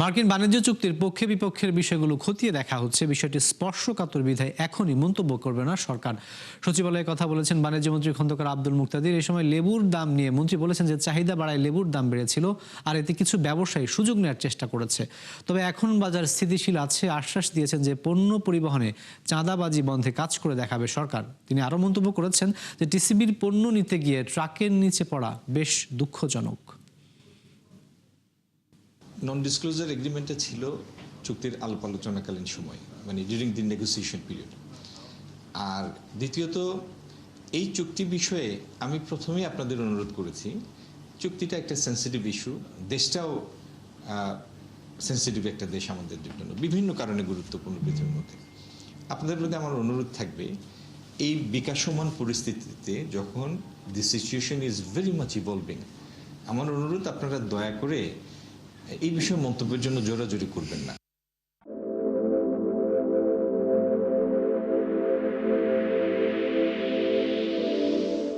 মার্কিন বাণিজ্য চুক্তির পক্ষে বিপক্ষের বিষয়গুলো খতিয়ে দেখা হচ্ছে। বিষয়টি স্পর্শকাতর বিধায় এখনই মন্তব্য করবে না সরকার। সচিবালয়ে কথা বলেছেন বাণিজ্যমন্ত্রী খন্দকার আব্দুল মুক্তাদির। এই সময় লেবুর দাম নিয়ে মন্ত্রী বলেছেন যে চাহিদা বাড়ায় লেবুর দাম বেড়েছিল, আর এতে কিছু ব্যবসায়ী সুযোগ নেওয়ার চেষ্টা করেছে। তবে এখন বাজার স্থিতিশীল আছে। আশ্বাস দিয়েছেন যে পণ্য পরিবহনে চাঁদাবাজি বন্ধে কাজ করে দেখাবে সরকার। তিনি আরও মন্তব্য করেছেন যে টিসিবির পণ্য নিতে গিয়ে ট্রাকের নিচে পড়া বেশ দুঃখজনক। নন ডিসক্লোজার এগ্রিমেন্টটা ছিল চুক্তির আলাপ আলোচনাকালীন সময়, মানে ডিউরিং দি নেগোসিয়েশন পিরিয়ড। আর দ্বিতীয়ত, এই চুক্তি বিষয়ে আমি প্রথমেই আপনাদের অনুরোধ করেছি, চুক্তিটা একটা সেন্সিটিভ ইস্যু, দেশটাও সেন্সিটিভ একটা দেশ আমাদের জন্য, বিভিন্ন কারণে গুরুত্বপূর্ণ পৃথিবীর মধ্যে। আপনাদের প্রতি আমার অনুরোধ থাকবে, এই বিকাশমান পরিস্থিতিতে যখন দি situation is very much evolving, আমার অনুরোধ আপনারা দয়া করে এই বিষয়ে মন্তব্যের জন্য জোরাজুরি করবেন না।